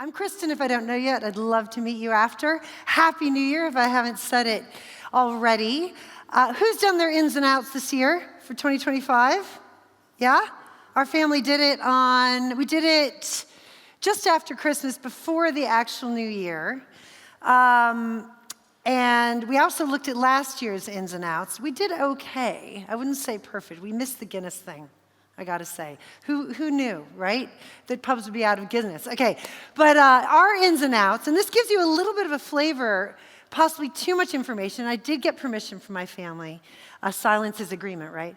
I'm Kristin, if I don't know yet. I'd love to meet you after. Happy New Year, if I haven't said it already. Who's done their ins and outs this year for 2025? Yeah? Our family did it just after Christmas, before the actual New Year. And we also looked at last year's ins and outs. We did okay. I wouldn't say perfect. We missed the Guinness thing, I gotta say. Who knew, right? That pubs would be out of Guinness. Okay, but our ins and outs, and this gives you a little bit of a flavor, possibly too much information. I did get permission from my family, silence is agreement, right?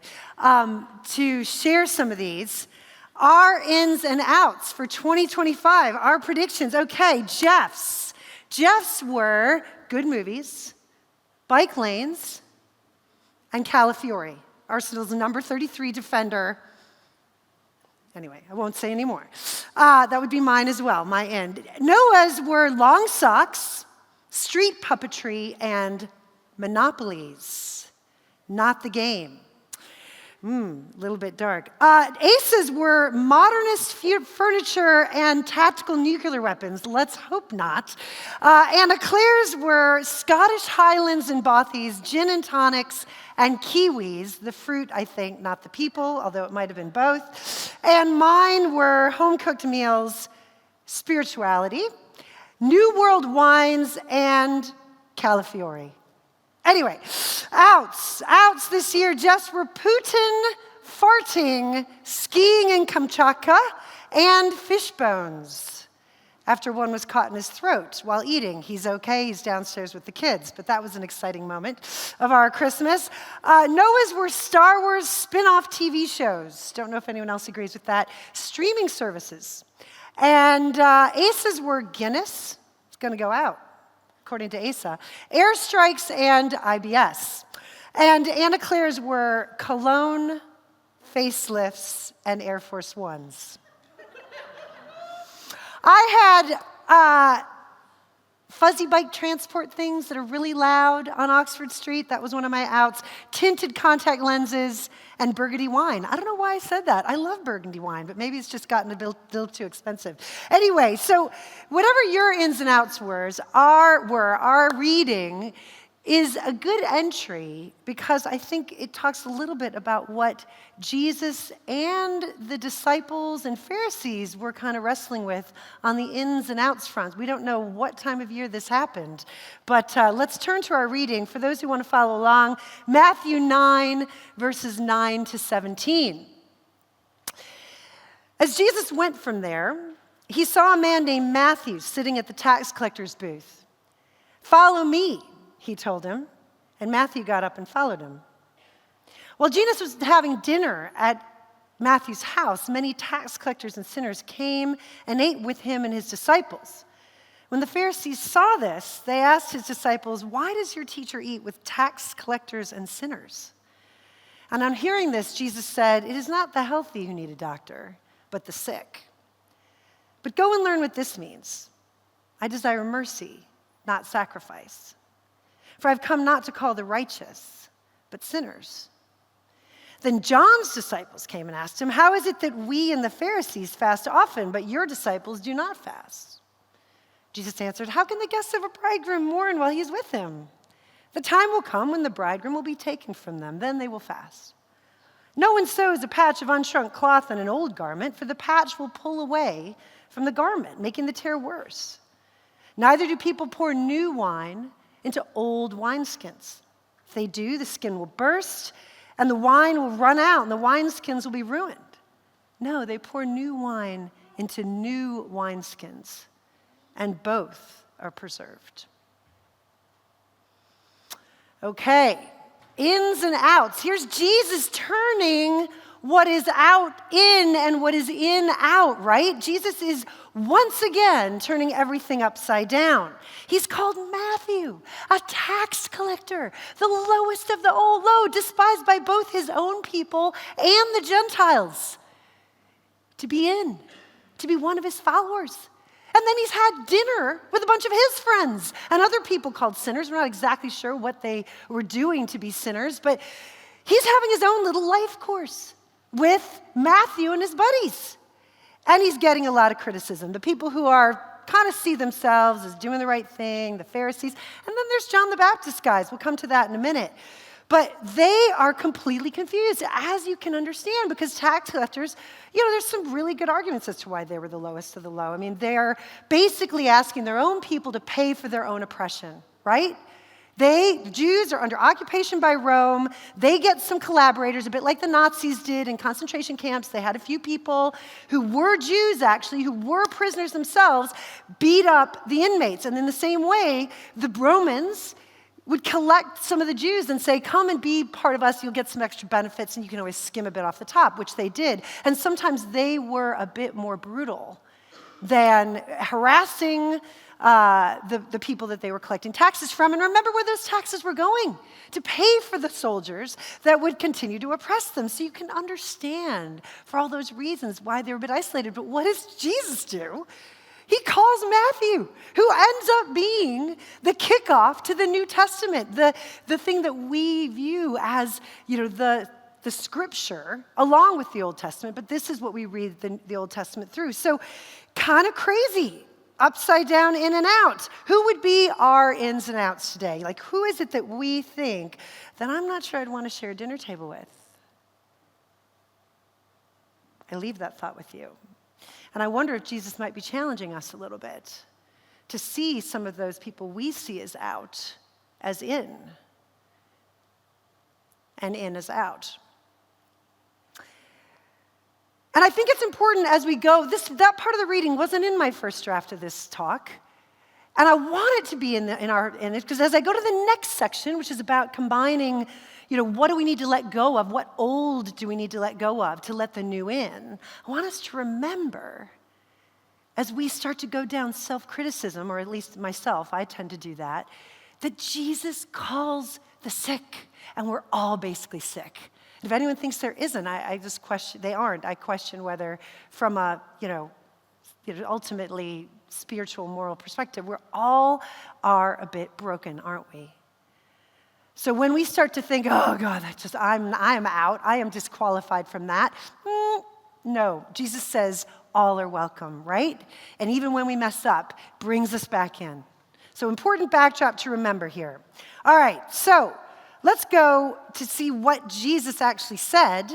To share some of these. Our ins and outs for 2025, our predictions. Okay, Jeff's. Jeff's were good movies, bike lanes, and Calafiore, Arsenal's number 33 defender. Anyway, I won't say any more. That would be mine as well, my end. Noah's were long socks, street puppetry, and monopolies. Not the game. A little bit dark. Aces were modernist furniture and tactical nuclear weapons. Let's hope not. Anna Claire's were Scottish Highlands and Bothies, gin and tonics, and kiwis. The fruit, I think, not the people, although it might have been both. And mine were home-cooked meals, spirituality, New World wines, and Calafiore. Anyway, outs this year just were Putin, farting, skiing in Kamchatka, and fish bones. After one was caught in his throat while eating. He's okay, he's downstairs with the kids, but that was an exciting moment of our Christmas. Noah's were Star Wars spin-off TV shows. Don't know if anyone else agrees with that. Streaming services. And Aces were Guinness. It's gonna go out, according to ASA, airstrikes, and IBS. And Anna Claire's were cologne, facelifts, and Air Force Ones. I had fuzzy bike transport things that are really loud on Oxford Street. That was one of my outs. Tinted contact lenses and Burgundy wine. I don't know why I said that. I love Burgundy wine, but maybe it's just gotten a little too expensive. Anyway, so whatever your ins and outs were, our reading is a good entry because I think it talks a little bit about what Jesus and the disciples and Pharisees were kind of wrestling with on the ins and outs front. We don't know what time of year this happened, but let's turn to our reading. For those who want to follow along, Matthew 9, verses 9 to 17. As Jesus went from there, he saw a man named Matthew sitting at the tax collector's booth. "Follow me," he told him, and Matthew got up and followed him. While Jesus was having dinner at Matthew's house, many tax collectors and sinners came and ate with him and his disciples. When the Pharisees saw this, they asked his disciples, "Why does your teacher eat with tax collectors and sinners?" And on hearing this, Jesus said, "It is not the healthy who need a doctor, but the sick. But go and learn what this means. I desire mercy, not sacrifice. For I've come not to call the righteous, but sinners." Then John's disciples came and asked him, "How is it that we and the Pharisees fast often, but your disciples do not fast?" Jesus answered, "How can the guests of a bridegroom mourn while he's with him? The time will come when the bridegroom will be taken from them, then they will fast. No one sews a patch of unshrunk cloth in an old garment, for the patch will pull away from the garment, making the tear worse. Neither do people pour new wine into old wineskins. If they do, the skin will burst, and the wine will run out, and the wineskins will be ruined. No, they pour new wine into new wineskins, and both are preserved." Okay, ins and outs. Here's Jesus turning what is out in and what is in out, right? Jesus is once again turning everything upside down. He's called Matthew, a tax collector, the lowest of the low, despised by both his own people and the Gentiles, to be one of his followers. And then he's had dinner with a bunch of his friends and other people called sinners. We're not exactly sure what they were doing to be sinners, but he's having his own little life course with Matthew and his buddies. And he's getting a lot of criticism. The people who are kind of see themselves as doing the right thing, the Pharisees. And then there's John the Baptist guys. We'll come to that in a minute. But they are completely confused, as you can understand, because tax collectors, there's some really good arguments as to why they were the lowest of the low. I mean, they are basically asking their own people to pay for their own oppression, right? Jews are under occupation by Rome. They get some collaborators, a bit like the Nazis did in concentration camps. They had a few people who were Jews, actually, who were prisoners themselves, beat up the inmates. And in the same way, the Romans would collect some of the Jews and say, come and be part of us, you'll get some extra benefits, and you can always skim a bit off the top, which they did. And sometimes they were a bit more brutal than harassing the people that they were collecting taxes from. And remember where those taxes were going: to pay for the soldiers that would continue to oppress them. So you can understand, for all those reasons, why they were a bit isolated. But what does Jesus do? He calls Matthew, who ends up being the kickoff to the New Testament, the thing that we view as, the scripture along with the Old Testament. But this is what we read the Old Testament through. So kind of crazy, upside down, in and out. Who would be our ins and outs today? Like, who is it that we think that I'm not sure I'd want to share a dinner table with? I leave that thought with you. And I wonder if Jesus might be challenging us a little bit to see some of those people we see as out as in, and in as out. And I think it's important as we go, that part of the reading wasn't in my first draft of this talk. And I want it to be in it, because as I go to the next section, which is about combining, what do we need to let go of? What old do we need to let go of to let the new in? I want us to remember, as we start to go down self-criticism, or at least myself, I tend to do that Jesus calls the sick, and we're all basically sick. If anyone thinks there isn't, I just question, they aren't. I question whether from a, ultimately spiritual, moral perspective, we all are a bit broken, aren't we? So when we start to think, oh God, I'm out, I am disqualified from that. No, Jesus says all are welcome, right? And even when we mess up, brings us back in. So important backdrop to remember here. All right, so let's go to see what Jesus actually said.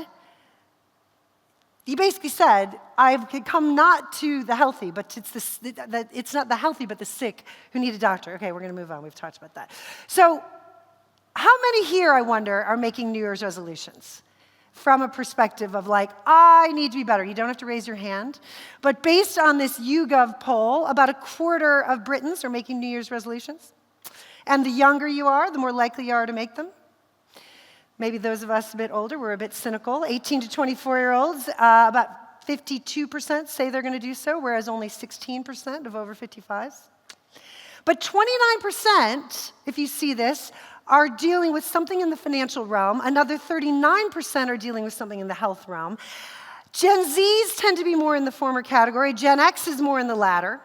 He basically said, I've come not to the healthy, but it's not the healthy, but the sick who need a doctor. Okay, we're going to move on. We've talked about that. So how many here, I wonder, are making New Year's resolutions from a perspective of like, I need to be better? You don't have to raise your hand. But based on this YouGov poll, about a quarter of Britons are making New Year's resolutions. And the younger you are, the more likely you are to make them. Maybe those of us a bit older, we're a bit cynical. 18 to 24-year-olds, about 52% say they're going to do so, whereas only 16% of over 55s. But 29%, if you see this, are dealing with something in the financial realm. Another 39% are dealing with something in the health realm. Gen Zs tend to be more in the former category. Gen X is more in the latter.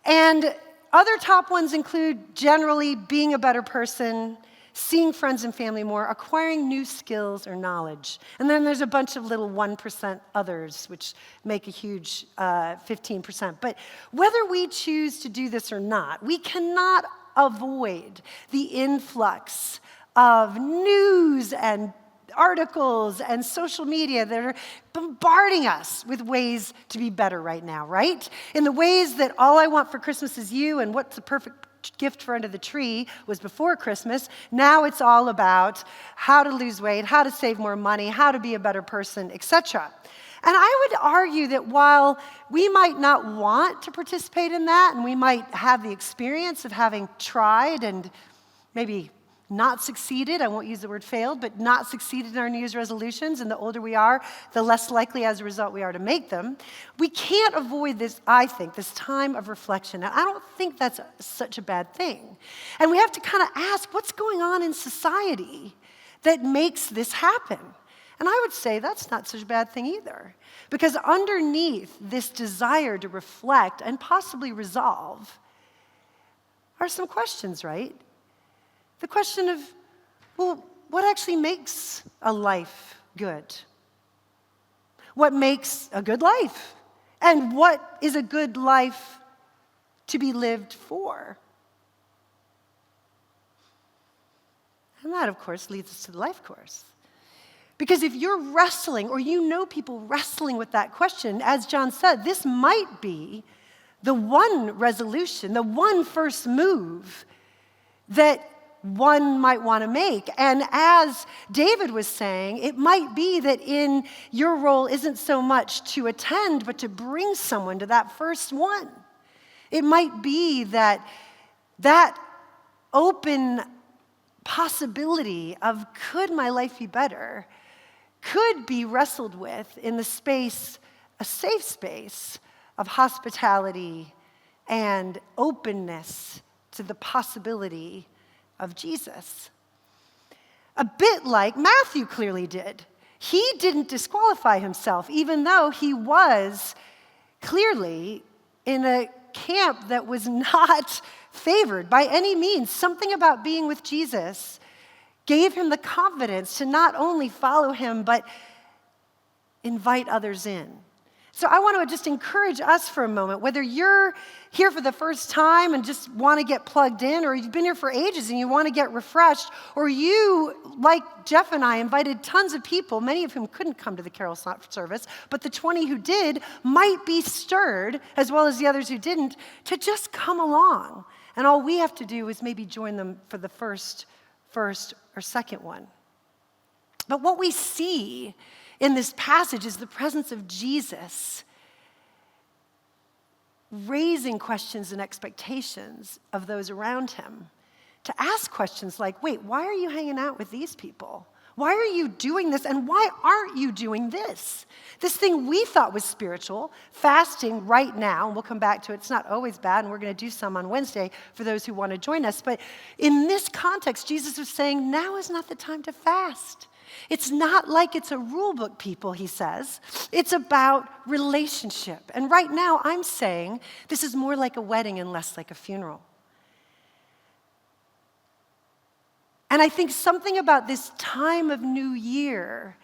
And other top ones include generally being a better person, seeing friends and family more, acquiring new skills or knowledge. And then there's a bunch of little 1% others, which make a huge 15%. But whether we choose to do this or not, we cannot avoid the influx of news and articles and social media that are bombarding us with ways to be better right now, right? In the ways that all I want for Christmas is you, and what's the perfect gift for under the tree was before Christmas. Now it's all about how to lose weight, how to save more money, how to be a better person, etc. And I would argue that while we might not want to participate in that, and we might have the experience of having tried and maybe not succeeded, I won't use the word failed, but not succeeded in our New Year's resolutions, and the older we are, the less likely as a result we are to make them, we can't avoid this, I think, this time of reflection. And I don't think that's such a bad thing. And we have to kind of ask, what's going on in society that makes this happen? And I would say that's not such a bad thing either. Because underneath this desire to reflect and possibly resolve are some questions, right? The question of, well, what actually makes a life good? What makes a good life? And what is a good life to be lived for. And that, of course, leads us to the life course. Because if you're wrestling, or you know people wrestling with that question, as John said, this might be the one resolution, the one first move that one might want to make. And as David was saying, it might be that in your role isn't so much to attend, but to bring someone to that first one. It might be that that open possibility of could my life be better could be wrestled with in the space, a safe space of hospitality and openness to the possibility of Jesus. A bit like Matthew clearly did. He didn't disqualify himself, even though he was clearly in a camp that was not favored by any means. Something about being with Jesus gave him the confidence to not only follow him, but invite others in. So I want to just encourage us for a moment, whether you're here for the first time and just want to get plugged in, or you've been here for ages and you want to get refreshed, or you, like Jeff and I, invited tons of people, many of whom couldn't come to the carol service, but the 20 who did might be stirred, as well as the others who didn't, to just come along. And all we have to do is maybe join them for the first or second one. But what we see in this passage is the presence of Jesus raising questions and expectations of those around him, to ask questions like, wait, why are you hanging out with these people? Why are you doing this, and why aren't you doing this? This thing we thought was spiritual, fasting right now, and we'll come back to it. It's not always bad, and we're going to do some on Wednesday for those who want to join us. But in this context, Jesus was saying, now is not the time to fast. It's not like it's a rule book, people, he says. It's about relationship. And right now, I'm saying this is more like a wedding and less like a funeral. And I think something about this time of New Year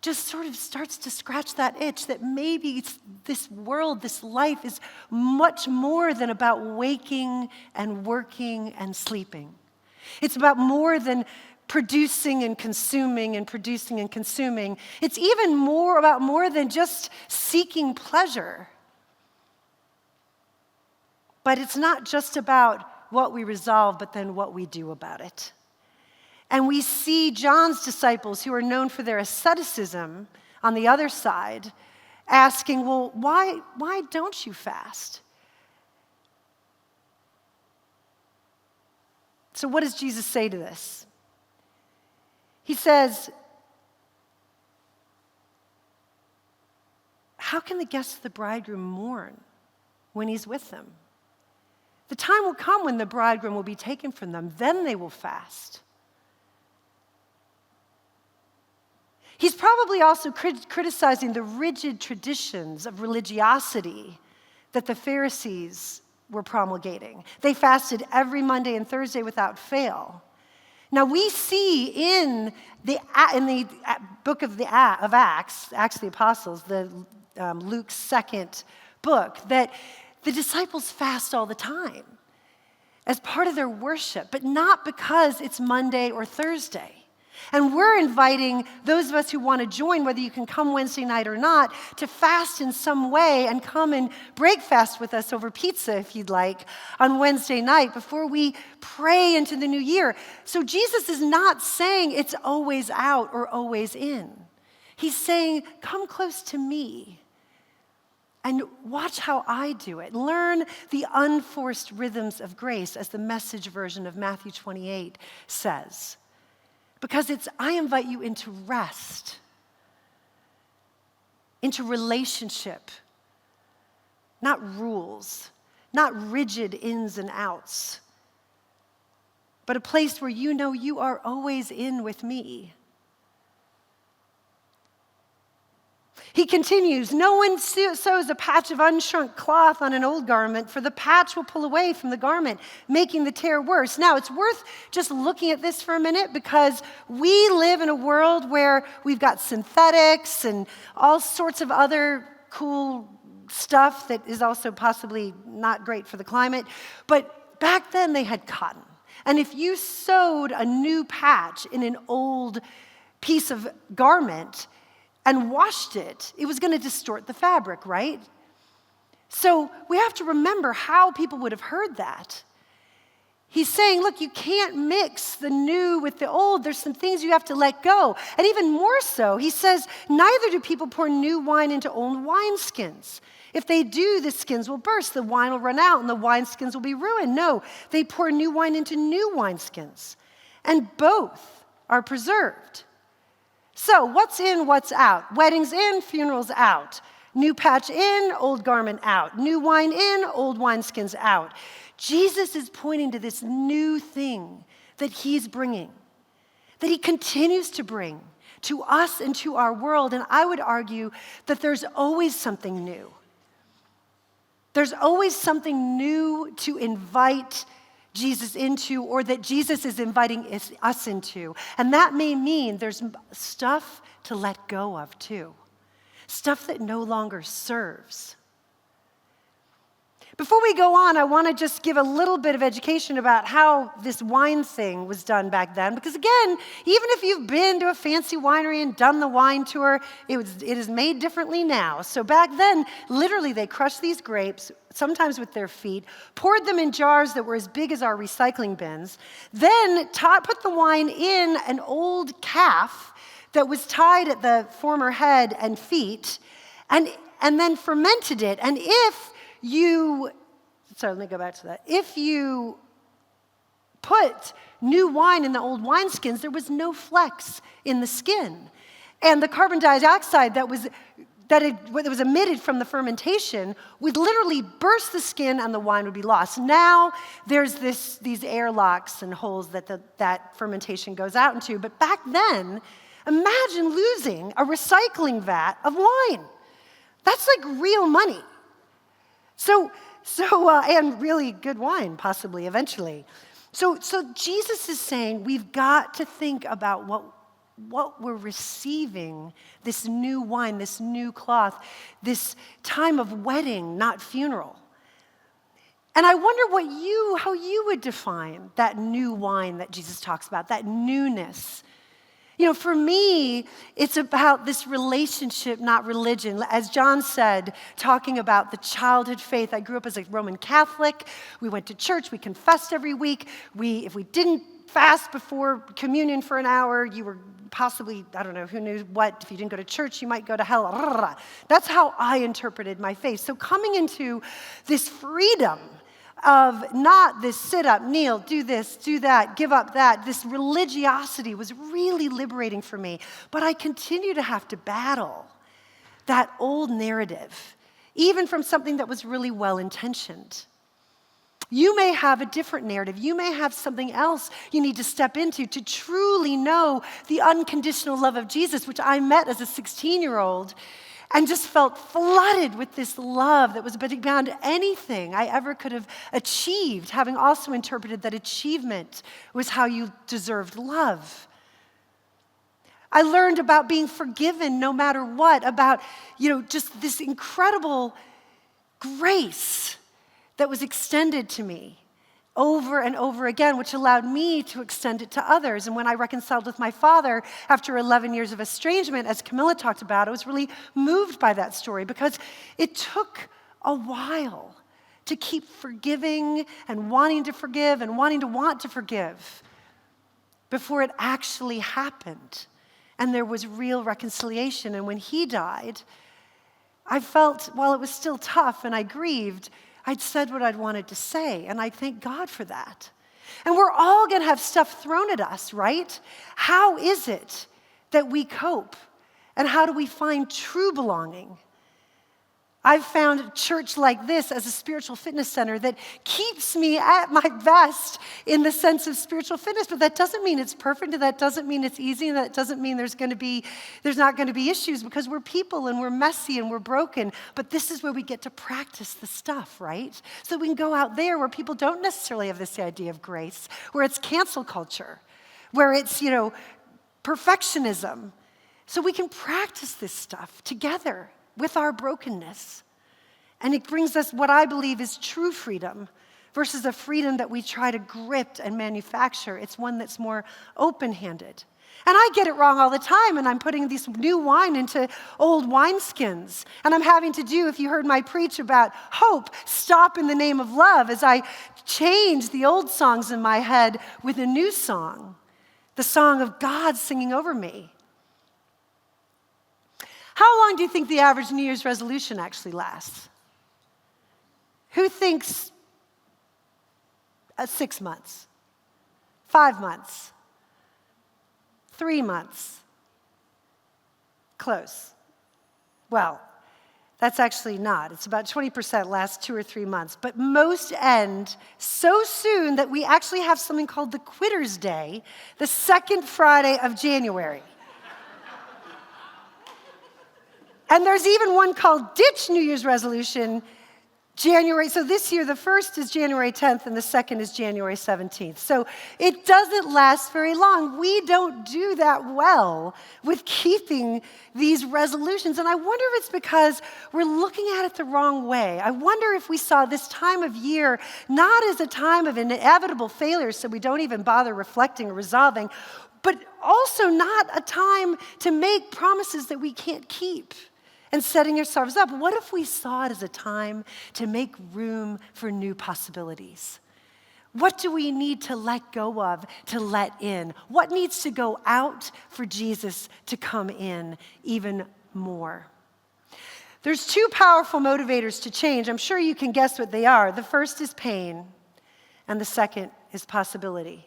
just sort of starts to scratch that itch that maybe this world, this life is much more than about waking and working and sleeping. It's about more than producing and consuming and producing and consuming. It's even more about more than just seeking pleasure. But it's not just about what we resolve, but then what we do about it. And we see John's disciples, who are known for their asceticism, on the other side, asking, well, why don't you fast? So what does Jesus say to this? He says, how can the guests of the bridegroom mourn when he's with them? The time will come when the bridegroom will be taken from them. Then they will fast. He's probably also criticizing the rigid traditions of religiosity that the Pharisees were promulgating. They fasted every Monday and Thursday without fail. Now we see in the book of Acts of the Apostles, Luke's second book, that the disciples fast all the time as part of their worship, but not because it's Monday or Thursday. And we're inviting those of us who want to join, whether you can come Wednesday night or not, to fast in some way and come and break fast with us over pizza, if you'd like, on Wednesday night before we pray into the new year. So Jesus is not saying it's always out or always in. He's saying, come close to me and watch how I do it. Learn the unforced rhythms of grace, as the Message version of Matthew 28 says. Because I invite you into rest, into relationship, not rules, not rigid ins and outs, but a place where you know you are always in with me. He continues, no one sews a patch of unshrunk cloth on an old garment, for the patch will pull away from the garment, making the tear worse. Now, it's worth just looking at this for a minute, because we live in a world where we've got synthetics and all sorts of other cool stuff that is also possibly not great for the climate. But back then they had cotton. And if you sewed a new patch in an old piece of garment and washed it, it was going to distort the fabric, right? So we have to remember how people would have heard that. He's saying, look, you can't mix the new with the old. There's some things you have to let go. And even more so, he says, neither do people pour new wine into old wineskins. If they do, the skins will burst, the wine will run out, and the wineskins will be ruined. No, they pour new wine into new wineskins, and both are preserved. So what's in, what's out? Weddings in, funerals out. New patch in, old garment out. New wine in, old wineskins out. Jesus is pointing to this new thing that he's bringing, that he continues to bring to us and to our world. And I would argue that there's always something new. There's always something new to invite Jesus into, or that Jesus is inviting us into. And that may mean there's stuff to let go of too. Stuff that no longer serves. Before we go on, I want to just give a little bit of education about how this wine thing was done back then. Because again, even if you've been to a fancy winery and done the wine tour, it is made differently now. So back then, literally they crushed these grapes, sometimes with their feet, poured them in jars that were as big as our recycling bins, then put the wine in an old calf that was tied at the former head and feet, and then fermented it. And let me go back to that. If you put new wine in the old wineskins, there was no flecks in the skin. And the carbon dioxide that was emitted from the fermentation would literally burst the skin and the wine would be lost. Now there's these airlocks and holes that fermentation goes out into. But back then, imagine losing a recycling vat of wine. That's like real money. So, and really good wine, possibly, eventually. So Jesus is saying we've got to think about what we're receiving, this new wine, this new cloth, this time of wedding, not funeral. And I wonder how you would define that new wine that Jesus talks about, that newness. For me, it's about this relationship, not religion. As John said, talking about the childhood faith. I grew up as a Roman Catholic. We went to church. We confessed every week. If we didn't fast before communion for an hour, you were possibly, I don't know, who knew what. If you didn't go to church, you might go to hell. That's how I interpreted my faith. So coming into this freedom of not this sit up, kneel, do this, do that, give up that. This religiosity was really liberating for me. But I continue to have to battle that old narrative, even from something that was really well-intentioned. You may have a different narrative. You may have something else you need to step into to truly know the unconditional love of Jesus, which I met as a 16-year-old and just felt flooded with this love that was beyond anything I ever could have achieved, having also interpreted that achievement was how you deserved love. I learned about being forgiven no matter what, about, just this incredible grace that was extended to me over and over again, which allowed me to extend it to others. And when I reconciled with my father after 11 years of estrangement, as Camilla talked about, I was really moved by that story because it took a while to keep forgiving and wanting to forgive and wanting to want to forgive before it actually happened. And there was real reconciliation. And when he died, I felt, while it was still tough and I grieved, I'd said what I'd wanted to say, and I thank God for that. And we're all going to have stuff thrown at us, right? How is it that we cope? And how do we find true belonging? I've found a church like this as a spiritual fitness center that keeps me at my best in the sense of spiritual fitness, but that doesn't mean it's perfect, and that doesn't mean it's easy, and that doesn't mean there's not going to be issues, because we're people and we're messy and we're broken, but this is where we get to practice the stuff, right? So we can go out there where people don't necessarily have this idea of grace, where it's cancel culture, where it's, perfectionism. So we can practice this stuff together with our brokenness. And it brings us what I believe is true freedom versus a freedom that we try to grip and manufacture. It's one that's more open-handed. And I get it wrong all the time, and I'm putting this new wine into old wineskins. And I'm having to do, if you heard my preach about hope, stop in the name of love as I change the old songs in my head with a new song, the song of God singing over me. How long do you think the average New Year's resolution actually lasts? Who thinks 6 months, 5 months, 3 months? Close. Well, that's actually not. It's about 20% last 2 or 3 months. But most end so soon that we actually have something called the Quitter's Day, the second Friday of January. And there's even one called Ditch New Year's Resolution, January. So this year, the first is January 10th and the second is January 17th. So it doesn't last very long. We don't do that well with keeping these resolutions. And I wonder if it's because we're looking at it the wrong way. I wonder if we saw this time of year not as a time of inevitable failure, so we don't even bother reflecting or resolving, but also not a time to make promises that we can't keep and setting ourselves up. What if we saw it as a time to make room for new possibilities? What do we need to let go of to let in? What needs to go out for Jesus to come in even more? There's two powerful motivators to change. I'm sure you can guess what they are. The first is pain, and the second is possibility.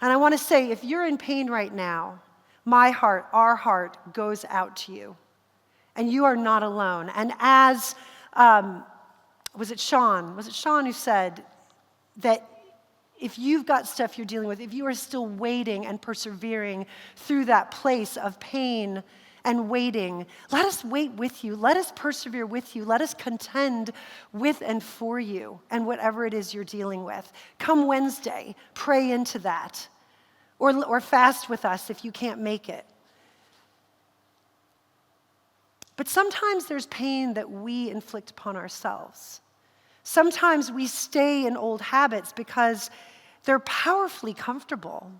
And I want to say, if you're in pain right now, my heart, our heart goes out to you. And you are not alone. And as, was it Sean who said that if you've got stuff you're dealing with, if you are still waiting and persevering through that place of pain and waiting, let us wait with you. Let us persevere with you. Let us contend with and for you and whatever it is you're dealing with. Come Wednesday, pray into that. Or fast with us if you can't make it. But sometimes there's pain that we inflict upon ourselves. Sometimes we stay in old habits because they're powerfully comfortable.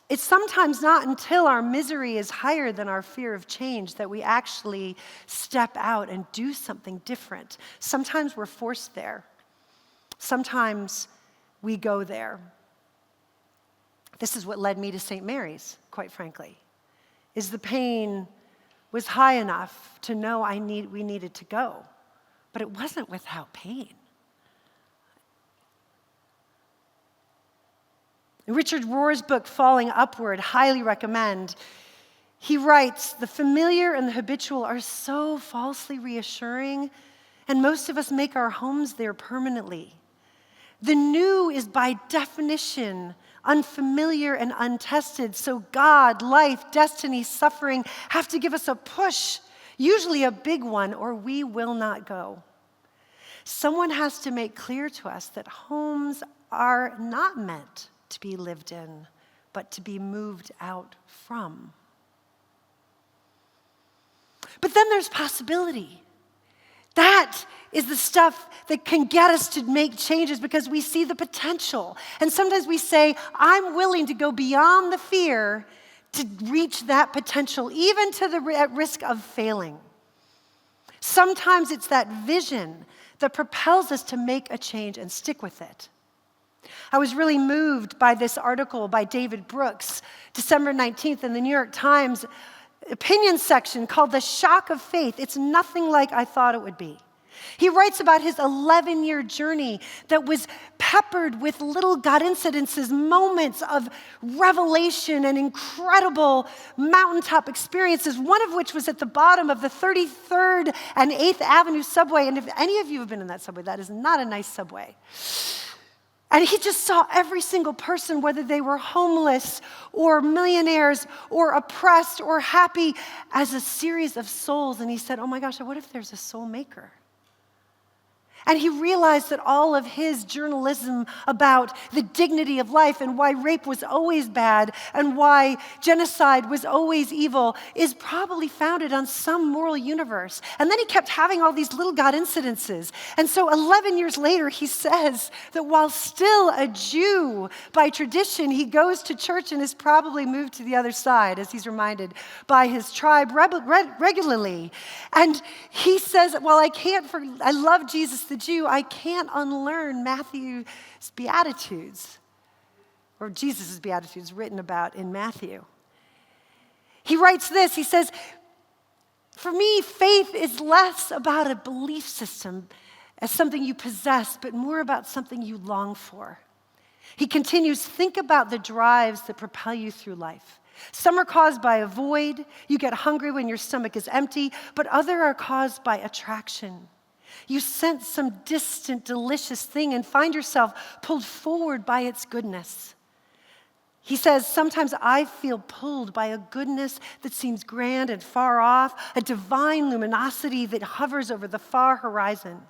It's sometimes not until our misery is higher than our fear of change that we actually step out and do something different. Sometimes we're forced there. Sometimes we go there. This is what led me to St. Mary's, quite frankly, is the pain was high enough to know we needed to go, but it wasn't without pain. In Richard Rohr's book, Falling Upward, highly recommend, he writes, the familiar and the habitual are so falsely reassuring, and most of us make our homes there permanently. The new is by definition unfamiliar and untested, so God, life, destiny, suffering have to give us a push, usually a big one, or we will not go. Someone has to make clear to us that homes are not meant to be lived in, but to be moved out from. But then there's possibility. That is the stuff that can get us to make changes because we see the potential. And sometimes we say, I'm willing to go beyond the fear to reach that potential, even to the at risk of failing. Sometimes it's that vision that propels us to make a change and stick with it. I was really moved by this article by David Brooks, December 19th in the New York Times opinion section called The Shock of Faith. It's nothing like I thought it would be. He writes about his 11-year journey that was peppered with little God incidences, moments of revelation and incredible mountaintop experiences, one of which was at the bottom of the 33rd and 8th Avenue subway. And if any of you have been in that subway, that is not a nice subway. And he just saw every single person, whether they were homeless or millionaires or oppressed or happy, as a series of souls. And he said, oh my gosh, what if there's a soul maker? And he realized that all of his journalism about the dignity of life and why rape was always bad and why genocide was always evil is probably founded on some moral universe. And then he kept having all these little God incidences. And so 11 years later, he says that while still a Jew by tradition, he goes to church and is probably moved to the other side, as he's reminded, by his tribe regularly. And he says, well, I love Jesus the Jew, I can't unlearn Matthew's Beatitudes, or Jesus' Beatitudes written about in Matthew. He writes this, he says, for me, faith is less about a belief system as something you possess, but more about something you long for. He continues, think about the drives that propel you through life. Some are caused by a void. You get hungry when your stomach is empty, but others are caused by attraction. You sense some distant, delicious thing and find yourself pulled forward by its goodness. He says, sometimes I feel pulled by a goodness that seems grand and far off, a divine luminosity that hovers over the far horizon.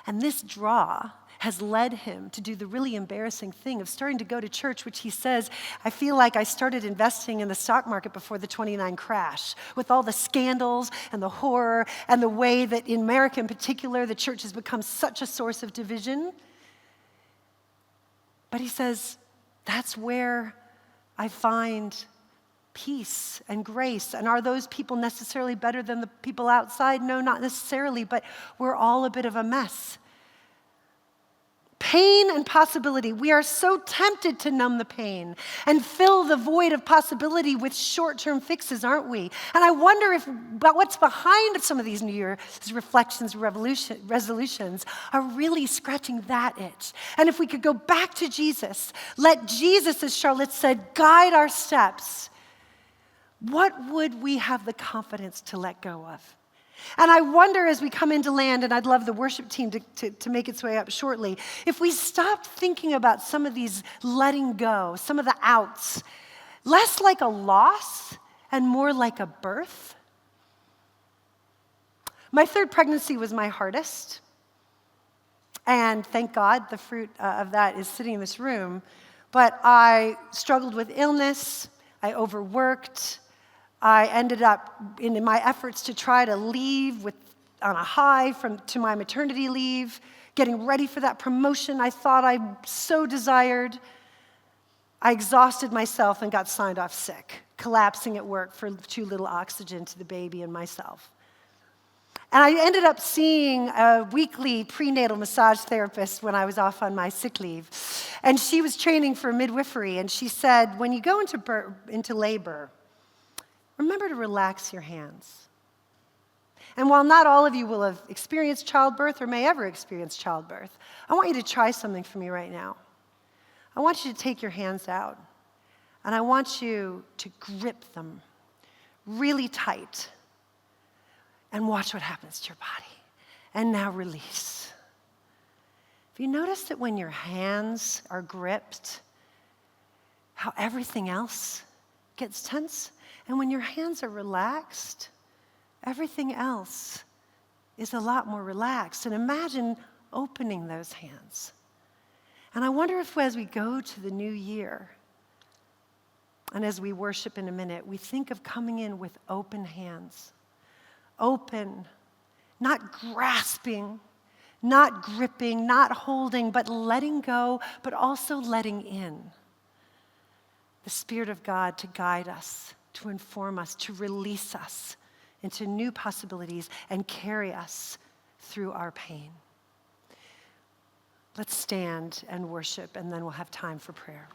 And this draw has led him to do the really embarrassing thing of starting to go to church, which he says, I feel like I started investing in the stock market before the '29 crash, with all the scandals and the horror and the way that in America in particular, the church has become such a source of division. But he says, that's where I find peace and grace. And are those people necessarily better than the people outside? No, not necessarily, but we're all a bit of a mess. Pain and possibility. We are so tempted to numb the pain and fill the void of possibility with short-term fixes, aren't we? And I wonder about what's behind some of these New Year's reflections, resolutions are really scratching that itch. And if we could go back to Jesus, let Jesus, as Charlotte said, guide our steps, what would we have the confidence to let go of? And I wonder as we come into land, and I'd love the worship team to make its way up shortly, if we stopped thinking about some of these letting go, some of the outs, less like a loss and more like a birth. My third pregnancy was my hardest. And thank God the fruit of that is sitting in this room. But I struggled with illness. I overworked. I ended up, in my efforts to try to leave on a high to my maternity leave, getting ready for that promotion I thought I so desired, I exhausted myself and got signed off sick, collapsing at work for too little oxygen to the baby and myself. And I ended up seeing a weekly prenatal massage therapist when I was off on my sick leave. And she was training for midwifery, and she said, when you go into labor, remember to relax your hands. And while not all of you will have experienced childbirth or may ever experience childbirth, I want you to try something for me right now. I want you to take your hands out, and I want you to grip them really tight and watch what happens to your body. And now release. Have you noticed that when your hands are gripped, how everything else gets tense? And when your hands are relaxed, everything else is a lot more relaxed. And imagine opening those hands. And I wonder if as we go to the new year, and as we worship in a minute, we think of coming in with open hands. Open, not grasping, not gripping, not holding, but letting go, but also letting in the Spirit of God to guide us, to inform us, to release us into new possibilities and carry us through our pain. Let's stand and worship, and then we'll have time for prayer.